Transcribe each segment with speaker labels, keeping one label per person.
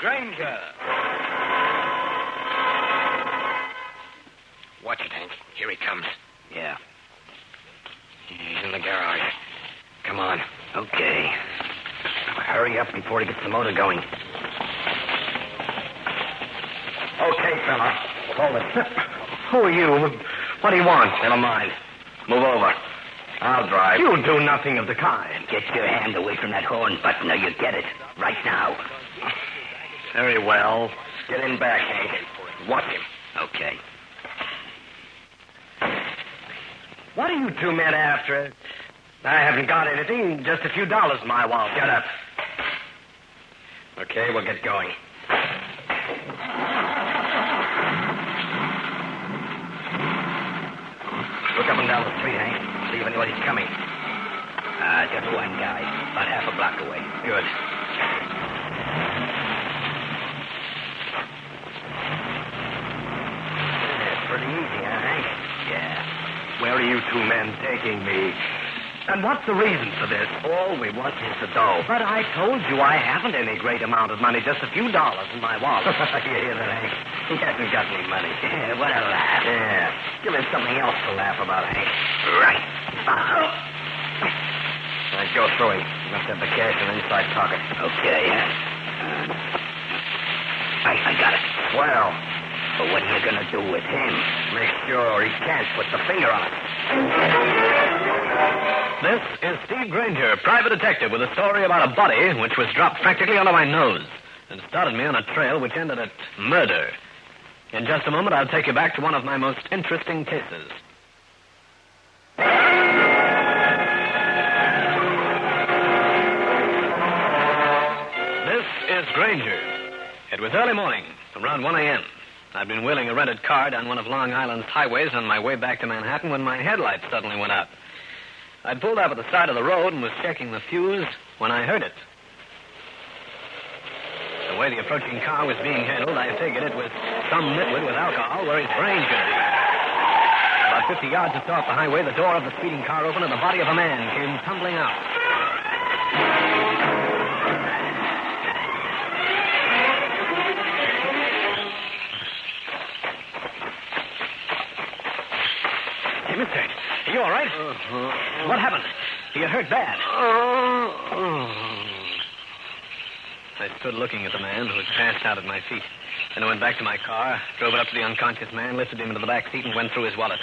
Speaker 1: Grainger. Watch it, Hank. Here he comes.
Speaker 2: Yeah.
Speaker 1: He's in the garage. Come on.
Speaker 2: Okay. Hurry up before he gets the motor going.
Speaker 1: Okay, fella. Hold it.
Speaker 2: Who are you? What do you want?
Speaker 1: Never mind. Move over. I'll drive.
Speaker 2: You'll do nothing of the kind. Get your hand away from that horn button or you get it. Right now.
Speaker 1: Very well. Get in back, Hank. Watch him.
Speaker 2: Okay.
Speaker 3: What are you two men after? I haven't got anything, just a few dollars in my wallet.
Speaker 1: Shut up. Okay, we'll get going. Look up and down the street, Hank. See if anybody's coming.
Speaker 2: Just one guy. About half a block away.
Speaker 1: Good.
Speaker 3: Yeah, pretty easy, huh, Hank?
Speaker 2: Yeah.
Speaker 3: Where are you two men taking me? And what's the reason for this?
Speaker 2: All we want is the dough.
Speaker 3: But I told you I haven't any great amount of money, just a few dollars in my wallet.
Speaker 1: You hear that, Hank? He hasn't got any money.
Speaker 2: Yeah, what a laugh.
Speaker 1: Yeah. Give him something else to laugh about, Hank.
Speaker 2: Right.
Speaker 1: All right, go through him. You must have the cash in the inside pocket.
Speaker 2: Okay. I got it.
Speaker 1: Well,
Speaker 2: But what are you going to do with him?
Speaker 1: make sure he can't put the finger on it.
Speaker 4: This is Steve Grainger, private detective, with a story about a body which was dropped practically under my nose and started me on a trail which ended at murder. In just a moment, I'll take you back to one of my most interesting cases. This is Grainger. It was early morning, around 1 a.m. I'd been wheeling a rented car down one of Long Island's highways on my way back to Manhattan when my headlight suddenly went out. I'd pulled up at the side of the road and was checking the fuse when I heard it. The way the approaching car was being handled, I figured it was some nitwit with alcohol where his brain should be. About 50 yards or so off the highway, the door of the speeding car opened and the body of a man came tumbling out. Hey, mister, are you all right? What happened? You hurt bad. I stood looking at the man who had passed out at my feet. Then I went back to my car, drove it up to the unconscious man, lifted him into the back seat, and went through his wallet.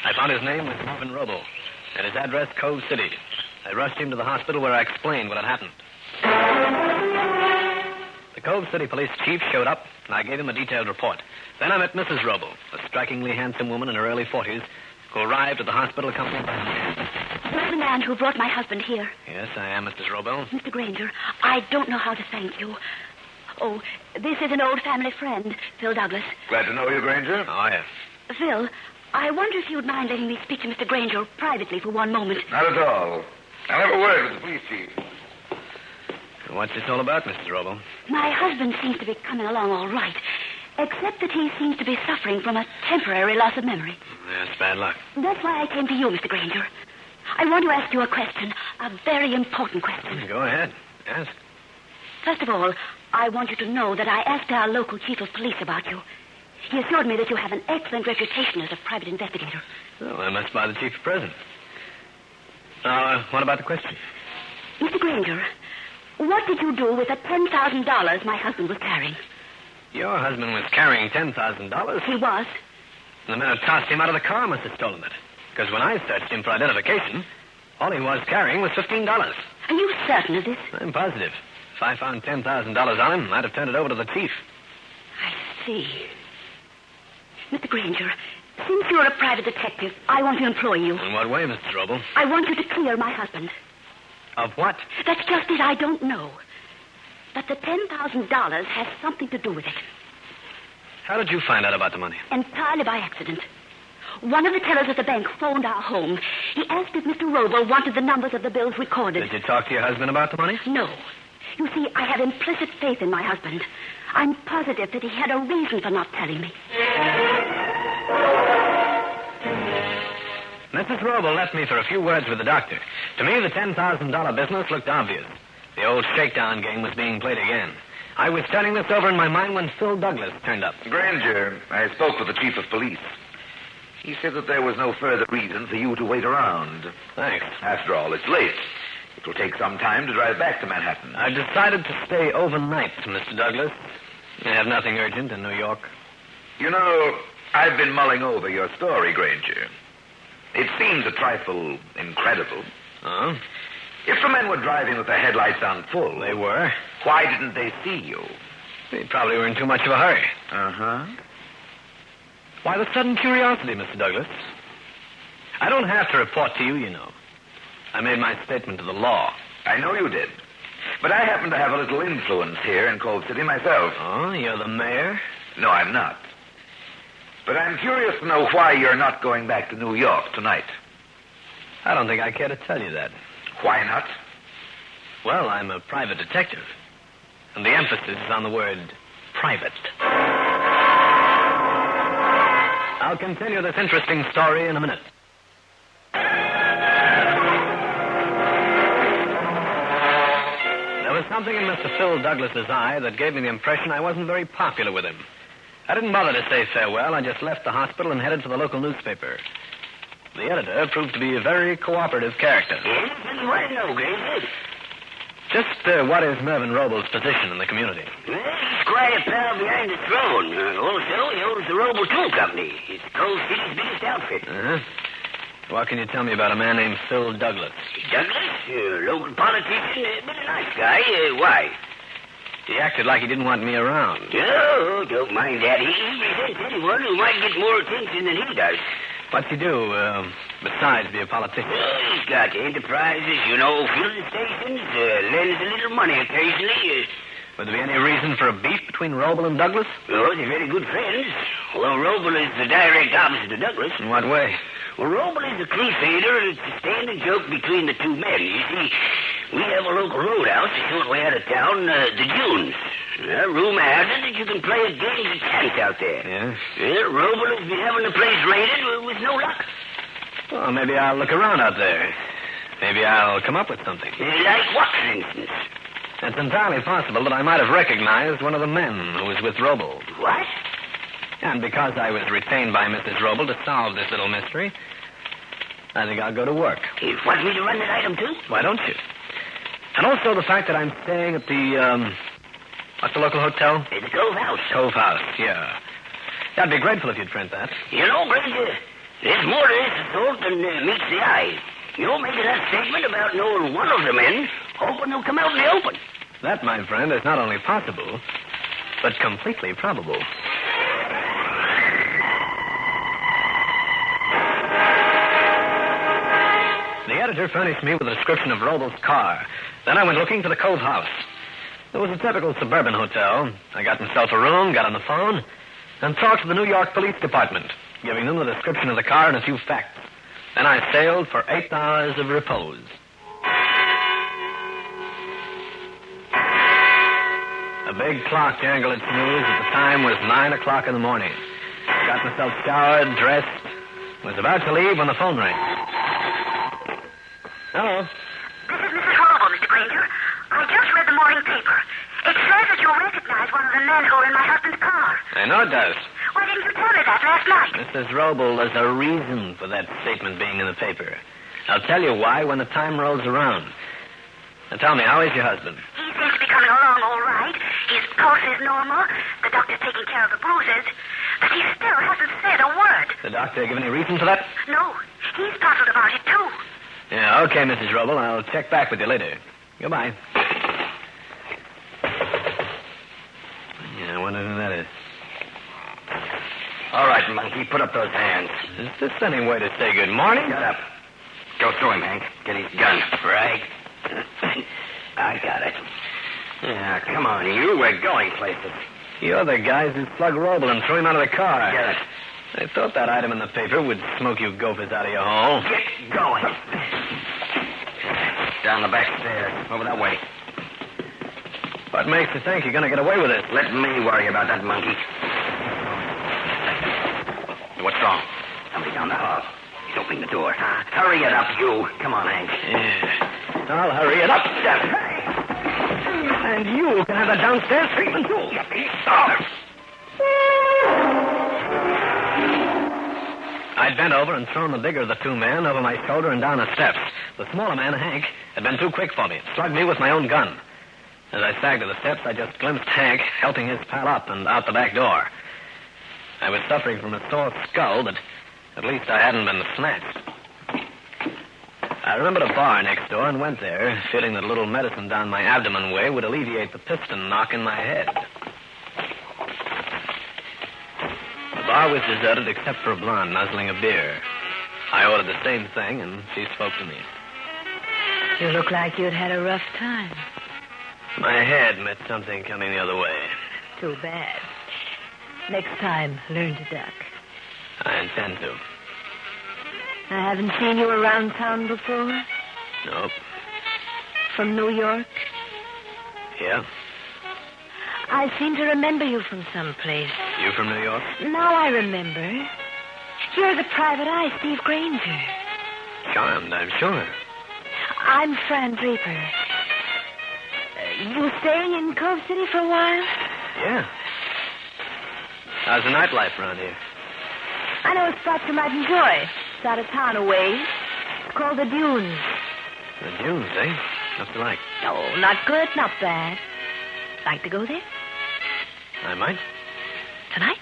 Speaker 4: I found his name was Marvin Robo, and his address, Cove City. I rushed him to the hospital where I explained what had happened. The Cove City police chief showed up, and I gave him a detailed report. Then I met Mrs. Robo, a strikingly handsome woman in her early 40s, who arrived at the hospital accompanied by a man.
Speaker 5: You're the man who brought my husband here.
Speaker 4: Yes, I am, Mrs. Robo.
Speaker 5: Mr. Grainger, I don't know how to thank you. Oh, this is an old family friend, Phil Douglas.
Speaker 6: Glad to know you, Grainger.
Speaker 4: Oh, yes.
Speaker 5: Phil, I wonder if you'd mind letting me speak to Mr. Grainger privately for one moment.
Speaker 6: Not at all. I'll have a word with the police chief.
Speaker 4: What's this all about, Mrs. Robo?
Speaker 5: My husband seems to be coming along all right, except that he seems to be suffering from a temporary loss of memory.
Speaker 4: That's bad luck.
Speaker 5: That's why I came to you, Mr. Grainger. I want to ask you a question, a very important question.
Speaker 4: Go ahead. Ask.
Speaker 5: First of all, I want you to know that I asked our local chief of police about you. He assured me that you have an excellent reputation as a private investigator.
Speaker 4: Well, I must buy the chief of prison. Now, what about the question?
Speaker 5: Mr. Grainger, what did you do with the $10,000 my husband was carrying?
Speaker 4: Your husband was carrying $10,000.
Speaker 5: He was.
Speaker 4: The man who tossed him out of the car must have stolen it. Because when I searched him for identification, all he was carrying was $15.
Speaker 5: Are you certain of this?
Speaker 4: I'm positive. If I found $10,000 on him, I'd have turned it over to the chief.
Speaker 5: I see. Mr. Grainger, since you're a private detective, I want to employ you.
Speaker 4: In what way, Mrs. Robo?
Speaker 5: I want you to clear my husband.
Speaker 4: Of what?
Speaker 5: That's just it. I don't know. But the $10,000 has something to do with it.
Speaker 4: How did you find out about the money?
Speaker 5: Entirely by accident. One of the tellers at the bank phoned our home. He asked if Mr. Robo wanted the numbers of the bills recorded.
Speaker 4: Did you talk to your husband about the money?
Speaker 5: No. You see, I have implicit faith in my husband. I'm positive that he had a reason for not telling me.
Speaker 4: Mrs. Robo left me for a few words with the doctor. To me, the $10,000 business looked obvious. The old shakedown game was being played again. I was turning this over in my mind when Phil Douglas turned up.
Speaker 6: Grainger, I spoke with the chief of police. He said that there was no further reason for you to wait around.
Speaker 4: Thanks.
Speaker 6: After all, it's late. It will take some time to drive back to Manhattan.
Speaker 4: I decided to stay overnight, Mr. Douglas. I have nothing urgent in New York.
Speaker 6: You know, I've been mulling over your story, Grainger. It seems a trifle incredible.
Speaker 4: Oh?
Speaker 6: If the men were driving with their headlights on full...
Speaker 4: They were.
Speaker 6: Why didn't they see you?
Speaker 4: They probably were in too much of a hurry.
Speaker 6: Uh-huh.
Speaker 4: Why the sudden curiosity, Mr. Douglas? I don't have to report to you, you know. I made my statement to the law.
Speaker 6: I know you did. But I happen to have a little influence here in Cold City myself.
Speaker 4: Oh, you're the mayor?
Speaker 6: No, I'm not. But I'm curious to know why you're not going back to New York tonight.
Speaker 4: I don't think I care to tell you that.
Speaker 6: Why not?
Speaker 4: Well, I'm a private detective. And the emphasis is on the word private. I'll continue this interesting story in a minute. There was something in Mr. Phil Douglas's eye that gave me the impression I wasn't very popular with him. I didn't bother to say farewell. I just left the hospital and headed for the local newspaper. The editor proved to be a very cooperative character.
Speaker 2: Yes, and what do you know, Grainger?
Speaker 4: Just what is Mervyn Robel's position in the community?
Speaker 2: Well, he's quite a pal behind the throne. Also, he owns the Robel Tool Company. It's Cold City's biggest outfit.
Speaker 4: Uh-huh. What can you tell me about a man named Phil Douglas?
Speaker 2: Douglas, local politician, but a nice guy. Why?
Speaker 4: He acted like he didn't want me around.
Speaker 2: Oh, don't mind that. He resents anyone who might get more attention than he does.
Speaker 4: What's he do, besides be a politician?
Speaker 2: Well, he's got enterprises, you know, filling stations, lends a little money occasionally.
Speaker 4: Would there be any reason for a beef between Robel and Douglas?
Speaker 2: Oh, they're very good friends. Well, Robel is the direct opposite of Douglas.
Speaker 4: In what way?
Speaker 2: Well, Robel is a crusader, and it's a standing joke between the two men. You see, we have a local roadhouse a short way out of town, the Dunes. Rumor has it that you can play a game of chance out there.
Speaker 4: Yeah?
Speaker 2: Robel has been having the place raided with no luck.
Speaker 4: Well, maybe I'll look around out there. Maybe I'll come up with something.
Speaker 2: Like what, for instance?
Speaker 4: It's entirely possible that I might have recognized one of the men who was with Robel.
Speaker 2: What?
Speaker 4: And because I was retained by Mrs. Robel to solve this little mystery, I think I'll go to work.
Speaker 2: You want me to run that item, too?
Speaker 4: Why don't you? And also the fact that I'm staying at the, what's the local hotel?
Speaker 2: The Cove House.
Speaker 4: Cove House, yeah. I'd be grateful if you'd print that.
Speaker 2: You know, Grainger, there's more to this assault than meets the eye. You're making that statement about knowing one of the men, hoping they'll come out in the open.
Speaker 4: That, my friend, is not only possible, but completely probable. The editor furnished me with a description of Robel's car. Then I went looking for the Cove House. It was a typical suburban hotel. I got myself a room, got on the phone, and talked to the New York Police Department, giving them the description of the car and a few facts. Then I sailed for 8 hours of repose. A big clock jangled its news at the time was 9 o'clock in the morning. Got myself showered, dressed, was about to leave when the phone rang. Hello?
Speaker 5: This is Mrs. Robel, Mr. Grainger. I just read the morning paper. It says that you recognize one of the men who were in my husband's car.
Speaker 4: I know it does.
Speaker 5: Why didn't you tell me that last night?
Speaker 4: Mrs. Robel, there's a reason for that statement being in the paper. I'll tell you why when the time rolls around. Now tell me, how is your husband?
Speaker 5: He seems to be coming along all right. His pulse is normal. The doctor's taking care of the bruises. But he still hasn't said a word.
Speaker 4: The doctor give any reason for that?
Speaker 5: No. He's puzzled about it, too.
Speaker 4: Yeah, okay, Mrs. Robel. I'll check back with you later. Goodbye. Yeah, I wonder who that is.
Speaker 1: All right, monkey, put up those hands.
Speaker 4: Is this any way to say good morning?
Speaker 1: Shut up. Go through him, Hank. Get his gun.
Speaker 2: Right. I got it.
Speaker 1: Yeah, come on, you. We're going places.
Speaker 4: You're the guys who slugged Robel and threw him out of the car.
Speaker 1: Get it.
Speaker 4: I thought that item in the paper would smoke you gophers out of your hole.
Speaker 1: Get going. Down the back stairs. Over that way.
Speaker 4: What makes you think you're going to get away with this?
Speaker 1: Let me worry about that monkey. What's wrong? Somebody down the hall. He's opening the door. Hurry it up, you. Come on, Hank.
Speaker 4: Yeah. I'll hurry it up. And you can have the downstairs treatment, too. I'd bent over and thrown the bigger of the two men over my shoulder and down the steps. The smaller man, Hank, had been too quick for me. Slugged me with my own gun. As I sagged to the steps, I just glimpsed Hank helping his pal up and out the back door. I was suffering from a sore skull, but at least I hadn't been snatched. I remembered a bar next door and went there, feeling that a little medicine down my abdomen way would alleviate the piston knock in my head. The bar was deserted except for a blonde nuzzling a beer. I ordered the same thing, and she spoke to me.
Speaker 7: You look like you'd had a rough time.
Speaker 4: My head met something coming the other way.
Speaker 7: Too bad. Next time, learn to duck.
Speaker 4: I intend to.
Speaker 7: I haven't seen you around town before.
Speaker 4: Nope.
Speaker 7: From New York?
Speaker 4: Yeah?
Speaker 7: I seem to remember you from someplace.
Speaker 4: You from New York?
Speaker 7: Now I remember. You're the private eye, Steve Grainger.
Speaker 4: Charmed, I'm sure.
Speaker 7: I'm Fran Draper. You staying in Cove City for a while?
Speaker 4: Yeah. How's the nightlife around here?
Speaker 7: I know a spot you might enjoy. It's out of town a ways. It's called the Dunes.
Speaker 4: The Dunes, eh? What's it like?
Speaker 7: No, not good, not bad. Like to go there?
Speaker 4: I might.
Speaker 7: Tonight?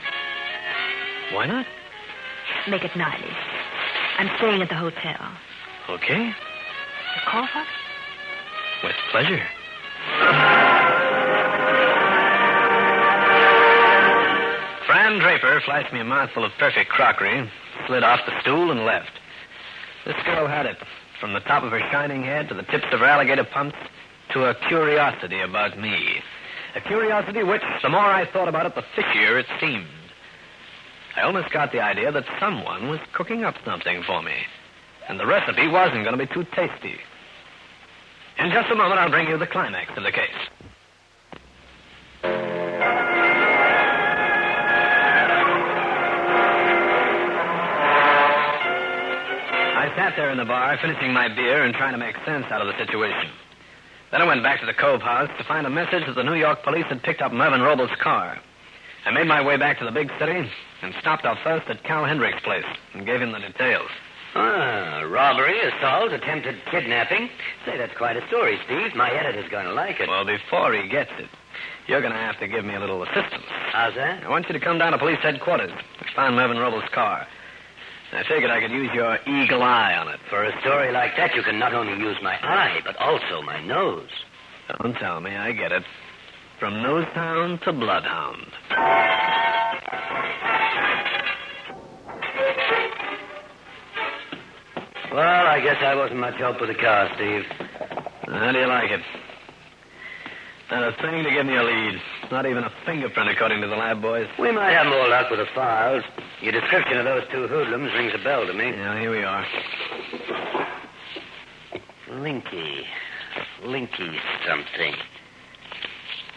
Speaker 4: Why not?
Speaker 7: Make it 90. I'm staying at the hotel.
Speaker 4: Okay.
Speaker 7: You call for it?
Speaker 4: With pleasure. Fran Draper flashed me a mouthful of perfect crockery, slid off the stool, and left. This girl had it, from the top of her shining head to the tips of her alligator pumps, to a curiosity about me. A curiosity which, the more I thought about it, the fishier it seemed. I almost got the idea that someone was cooking up something for me, and the recipe wasn't going to be too tasty. In just a moment, I'll bring you the climax of the case. I sat there in the bar, finishing my beer and trying to make sense out of the situation. Then I went back to the Cove House to find a message that the New York police had picked up Mervyn Robles' car. I made my way back to the big city and stopped off first at Cal Hendrick's place and gave him the details.
Speaker 2: Robbery, assault, attempted kidnapping. Say, that's quite a story, Steve. My editor's going to like it.
Speaker 4: Well, before he gets it, you're going to have to give me a little assistance.
Speaker 2: How's that?
Speaker 4: I want you to come down to police headquarters. We found Mervyn Robles' car. I figured I could use your eagle eye on it.
Speaker 2: For a story like that, you can not only use my eye, but also my nose.
Speaker 4: Don't tell me, I get it. From Nosetown to Bloodhound.
Speaker 2: Well, I guess I wasn't much help with the car, Steve.
Speaker 4: How do you like it? Not a thing to give me a lead. Not even a fingerprint, according to the lab boys.
Speaker 2: We might have more luck with the files. Your description of those two hoodlums rings a bell to me.
Speaker 4: Yeah, here we are.
Speaker 2: Linky something.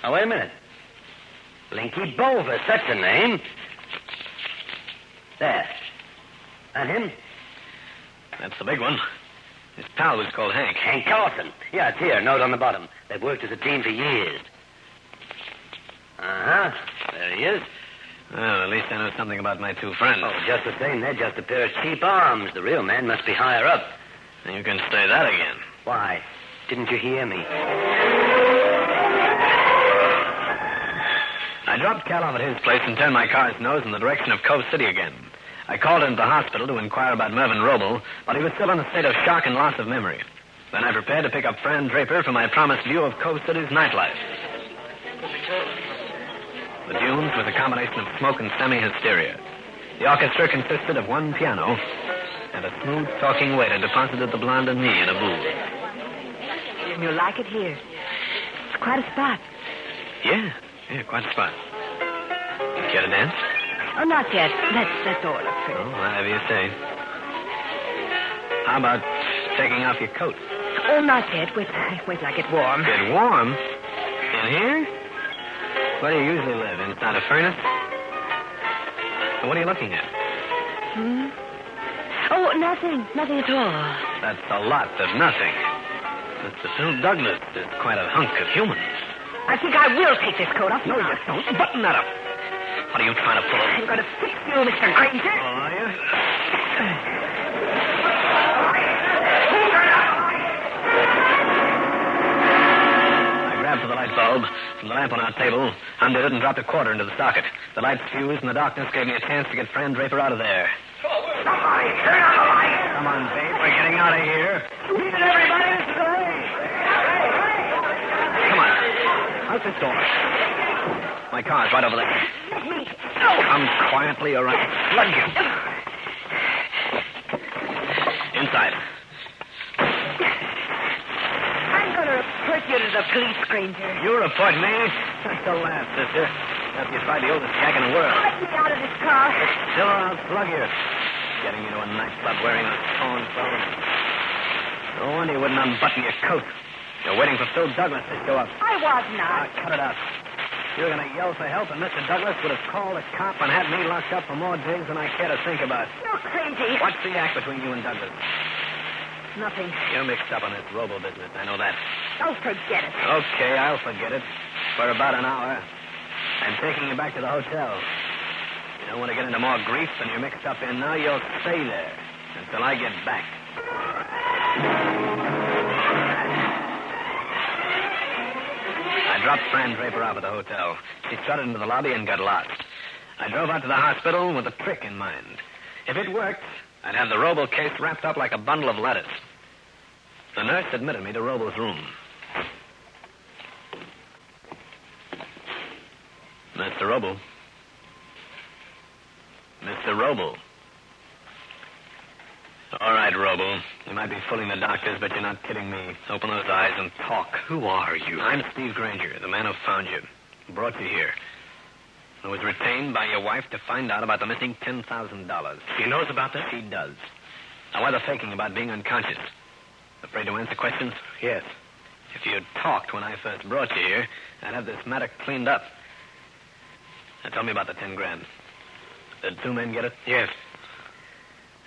Speaker 2: Oh, wait a minute. Linky Bovis, that's a name. There. And him?
Speaker 4: That's the big one. His pal was called Hank.
Speaker 2: Hank Carson. Yeah, it's here. Note on the bottom. They've worked as a team for years. Uh-huh. There he is.
Speaker 4: Well, at least I know something about my two friends.
Speaker 2: Oh, just the same, they're just a pair of cheap arms. The real man must be higher up.
Speaker 4: And you can say that again.
Speaker 2: Why? Didn't you hear me?
Speaker 4: I dropped Cal off at his place and turned my car's nose in the direction of Cove City again. I called into the hospital to inquire about Mervyn Roble, but he was still in a state of shock and loss of memory. Then I prepared to pick up Fran Draper for my promised view of Cove City's nightlife. The Dunes was a combination of smoke and semi-hysteria. The orchestra consisted of one piano, and a smooth-talking waiter deposited the blonde and me in a booth.
Speaker 7: You'll like it here. It's quite a spot.
Speaker 4: Yeah, quite a spot. Care to dance?
Speaker 7: Oh, not yet. Let's order first.
Speaker 4: Oh, whatever you say. How about taking off your coat?
Speaker 7: Oh, not yet. Wait till I get warm.
Speaker 4: Get warm? In here? Where do you usually live? Inside a furnace? What are you looking at?
Speaker 7: Oh, nothing. Nothing at all.
Speaker 4: That's a lot of nothing. Mr. Phil Douglas is quite a hunk of human.
Speaker 7: I think I will take this coat off.
Speaker 4: No, you don't. Button that up. What are you trying to pull?
Speaker 7: I'm going to fix you, Mr. Grainger.
Speaker 4: Oh, are you? I grabbed for the light bulb from the lamp on our table, undid it, and dropped a quarter into the socket. The lights fused, and the darkness gave me a chance to get Fran Draper out of there.
Speaker 3: Somebody, turn on the light.
Speaker 4: Come on, babe. We're getting out of here.
Speaker 3: Leave it, everybody. This is a race.
Speaker 4: Come on. Out this door. My car's right over there. Come quietly or I'll slug you. Inside.
Speaker 7: I'm going to report you to the police, Grainger.
Speaker 4: You report me? That's the last, sister. After you tried the oldest jack in the world.
Speaker 7: Let me out of this car.
Speaker 4: Still, I'll slug you. Getting into a nightclub wearing those torn clothes. No wonder you wouldn't unbutton your coat. You're waiting for Phil Douglas to show up.
Speaker 7: I was not.
Speaker 4: Cut it out. You were going to yell for help, and Mr. Douglas would have called a cop and had me locked up for more days than I care to think about.
Speaker 7: You're crazy.
Speaker 4: What's the act between you and Douglas?
Speaker 7: Nothing.
Speaker 4: You're mixed up on this robo business. I know that.
Speaker 7: Oh, forget it.
Speaker 4: Okay, I'll forget it. For about an hour. I'm taking you back to the hotel. You don't want to get into more grief than you're mixed up in now. You'll stay there until I get back. I dropped Fran Draper off at the hotel. She strutted into the lobby and got lost. I drove out to the hospital with a trick in mind. If it worked, I'd have the Robo case wrapped up like a bundle of lettuce. The nurse admitted me to Robo's room. Mr. Robo. Mr. Robo. All right, Robo. You might be fooling the doctors, but you're not kidding me. Open those eyes and talk.
Speaker 1: Who are you?
Speaker 4: I'm Steve Grainger, the man who found you, brought you here. I was retained by your wife to find out about the missing $10,000.
Speaker 1: She knows about that?
Speaker 4: She does. Now, why the faking about being unconscious? Afraid to answer questions?
Speaker 1: Yes.
Speaker 4: If you'd talked when I first brought you here, I'd have this matter cleaned up. Now, tell me about the 10 grand. Did 2 men get it?
Speaker 1: Yes.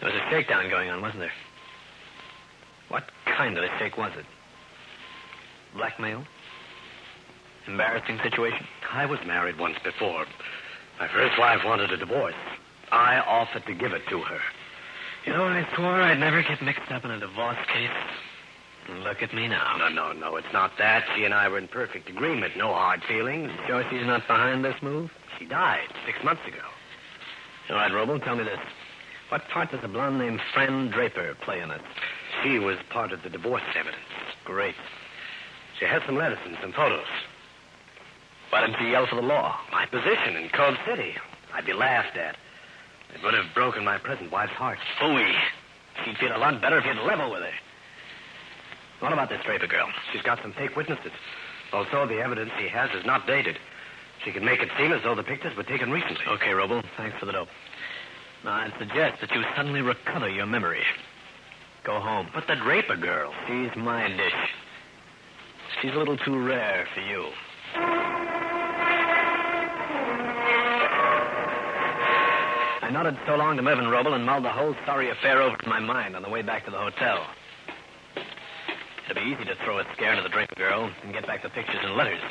Speaker 4: There was a shakedown going on, wasn't there? What kind of a shake was it? Blackmail? Embarrassing situation?
Speaker 1: I was married once before. My first wife wanted a divorce. I offered to give it to her.
Speaker 4: You know, I swore I'd never get mixed up in a divorce case. And look at me now.
Speaker 1: No, it's not that. She and I were in perfect agreement. No hard feelings.
Speaker 4: You sure she's not behind this move?
Speaker 1: She died 6 months ago.
Speaker 4: All right, Robo, tell me this. What part does a blonde named Fran Draper play in it?
Speaker 1: She was part of the divorce evidence.
Speaker 4: Great.
Speaker 1: She had some letters and some photos.
Speaker 4: Why didn't she yell for the law?
Speaker 1: My position in Cove City. I'd be laughed at. It would have broken my present wife's heart.
Speaker 4: Phooey. She'd feel a lot better if you'd level with her. What about this Draper girl?
Speaker 1: She's got some fake witnesses. Also, the evidence she has is not dated. She can make it seem as though the pictures were taken recently.
Speaker 4: Okay, Robo. Thanks for the dope. Now, I'd suggest that you suddenly recover your memory. Go home.
Speaker 1: But the Draper girl.
Speaker 4: She's my dish. She's a little too rare for you. I nodded so long to Mervyn Roble and mulled the whole sorry affair over in my mind on the way back to the hotel. It'd be easy to throw a scare into the Draper girl and get back the pictures and letters.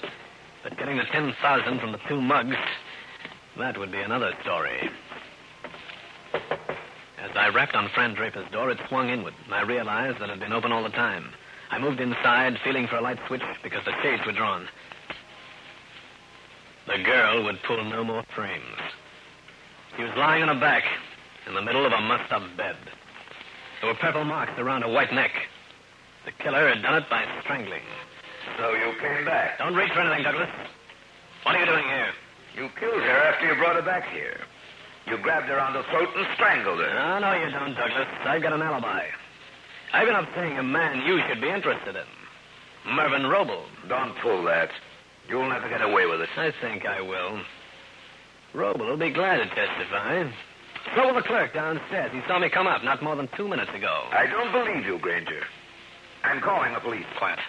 Speaker 4: But getting the 10,000 from the 2 mugs, that would be another story. As I rapped on Fran Draper's door, it swung inward, and I realized that it had been open all the time. I moved inside, feeling for a light switch because the shades were drawn. The girl would pull no more frames. She was lying on her back in the middle of a mussed-up bed. There were purple marks around her white neck. The killer had done it by strangling.
Speaker 6: So you came back.
Speaker 4: Don't reach for anything, Douglas. What are you doing here?
Speaker 6: You killed her after you brought her back here. You grabbed her on the throat and strangled her.
Speaker 4: No, you don't, Douglas. I've got an alibi. I've been up seeing a man you should be interested in. Mervyn Roble.
Speaker 6: Don't pull that. You'll never get away with it.
Speaker 4: I think I will. Roble will be glad to testify. So will the clerk downstairs. He saw me come up not more than 2 minutes ago.
Speaker 6: I don't believe you, Grainger. I'm calling the police.
Speaker 4: Quiet.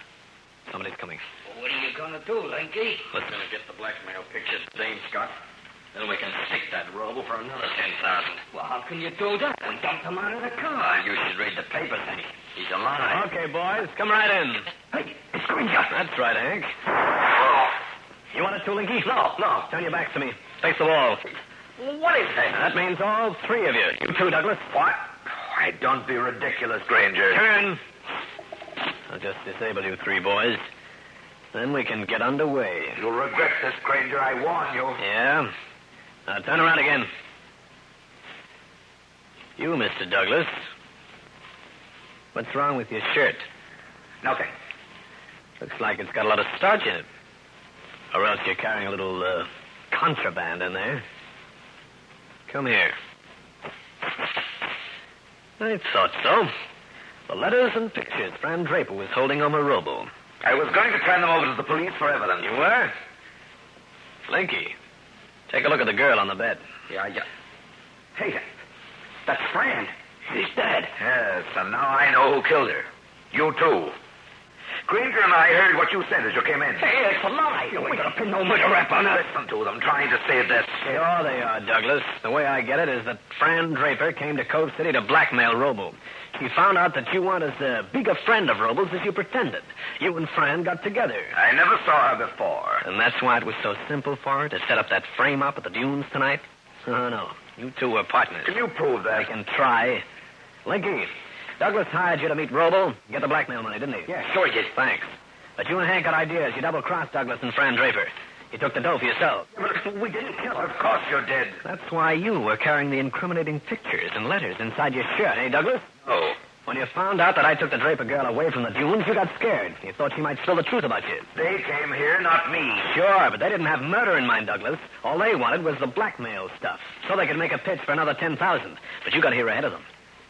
Speaker 4: Somebody's coming.
Speaker 2: Well, what are you going to do, Linky?
Speaker 1: We're going to get the blackmail pictures, Dame Scott. Then we can stick that Roble for another 10,000.
Speaker 2: Well, how can you do that? We dumped him out of the car.
Speaker 1: You should read the papers, Henny. He's alive.
Speaker 4: Okay, boys, come right in.
Speaker 3: Hey, it's Grainger.
Speaker 4: That's right, Hank. You want it to, Linky?
Speaker 3: No.
Speaker 4: Turn your back to me. Face the wall.
Speaker 3: What is that?
Speaker 4: That means all three of you. You too, Douglas.
Speaker 6: What? Why, don't be ridiculous, Grainger.
Speaker 4: Turn. I'll just disable you three boys. Then we can get underway.
Speaker 6: You'll regret this, Grainger. I warn you.
Speaker 4: Yeah? Now turn around again. You, Mr. Douglas. What's wrong with your shirt?
Speaker 6: Nothing.
Speaker 4: Looks like it's got a lot of starch in it. Or else you're carrying a little contraband in there. Come here. I thought so. The letters and pictures Fran Draper was holding on the robo.
Speaker 6: I was going to turn them over to the police for evidence.
Speaker 4: You were? Linky, take a look at the girl on the bed.
Speaker 3: Yeah. Hey, that's Fran.
Speaker 2: She's dead.
Speaker 6: Yes, and now I know who killed her. You too. Grainger and I heard what you said as you came in.
Speaker 3: Hey, it's a lie. We're going to pin no murder rap on us.
Speaker 6: Listen to them trying to save this.
Speaker 4: Sure they are, Douglas. The way I get it is that Fran Draper came to Cove City to blackmail Robo. She found out that you weren't as big a friend of Robo's as you pretended. You and Fran got together.
Speaker 6: I never saw her before.
Speaker 4: And that's why it was so simple for her to set up that frame-up at the dunes tonight? Oh, no. You two were partners.
Speaker 6: Can you prove that?
Speaker 4: I can try. Linky, Douglas hired you to meet Robo, get the blackmail money, didn't he?
Speaker 3: Yeah, sure he did.
Speaker 4: Thanks. But you and Hank got ideas. You double-crossed Douglas and Fran Draper. You took the dough for yourself.
Speaker 3: But we didn't kill her.
Speaker 6: Of course you did.
Speaker 4: That's why you were carrying the incriminating pictures and letters inside your shirt, eh, Douglas?
Speaker 6: Oh.
Speaker 4: When you found out that I took the Draper girl away from the dunes, you got scared. You thought she might spill the truth about you.
Speaker 6: They came here, not me.
Speaker 4: Sure, but they didn't have murder in mind, Douglas. All they wanted was the blackmail stuff, so they could make a pitch for another $10,000. But you got here ahead of them.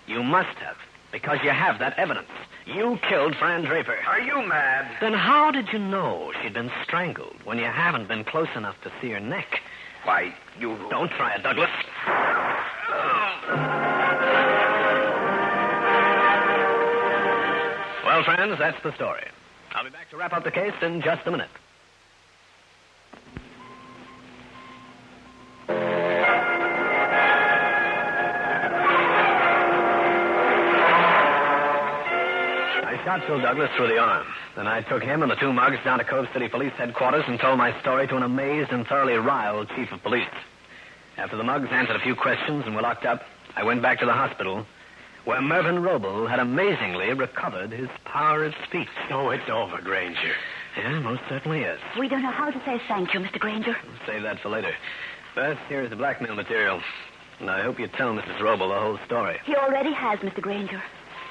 Speaker 4: You must have, because you have that evidence. You killed Fran Draper.
Speaker 6: Are you mad?
Speaker 4: Then how did you know she'd been strangled when you haven't been close enough to see her neck?
Speaker 6: Why, you...
Speaker 4: Don't try it, Douglas. Well, friends, that's the story. I'll be back to wrap up the case in just a minute. I shot Phil Douglas through the arm. Then I took him and the two mugs down to Cove City Police Headquarters and told my story to an amazed and thoroughly riled chief of police. After the mugs answered a few questions and were locked up, I went back to the hospital, where Mervyn Roble had amazingly recovered his power of speech.
Speaker 3: Oh, it's over, Grainger.
Speaker 4: Yeah, most certainly is.
Speaker 5: We don't know how to say thank you, Mr. Grainger.
Speaker 4: I'll save that for later. First, here's the blackmail material. And I hope you tell Mrs. Roble the whole story.
Speaker 5: He already has, Mr. Grainger.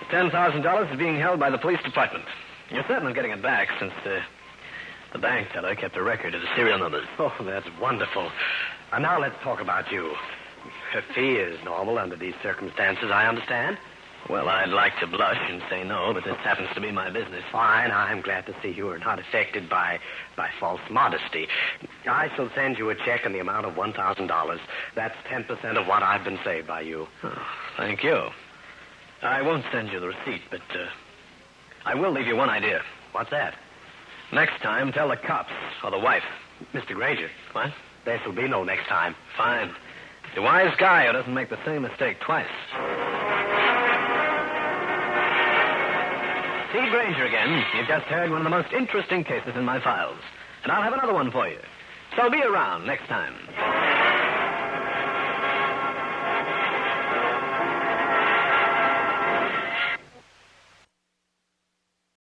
Speaker 4: $10,000 is being held by the police department. You're certain of getting it back since the bank teller kept a record of the serial numbers.
Speaker 3: Oh, that's wonderful. And now let's talk about you. Her fee is normal under these circumstances, I understand.
Speaker 4: Well, I'd like to blush and say no, but this happens to be my business.
Speaker 3: Fine. I'm glad to see you are not affected by false modesty. I shall send you a check in the amount of $1,000. That's 10% of what I've been saved by you.
Speaker 4: Oh, thank you. I won't send you the receipt, but I will leave you one idea.
Speaker 3: What's that?
Speaker 4: Next time, tell the cops or the wife.
Speaker 3: Mr. Grainger.
Speaker 4: What?
Speaker 3: There shall be no next time.
Speaker 4: Fine. The wise guy who doesn't make the same mistake twice. See Grainger again. You've just heard one of the most interesting cases in my files. And I'll have another one for you. So be around next time.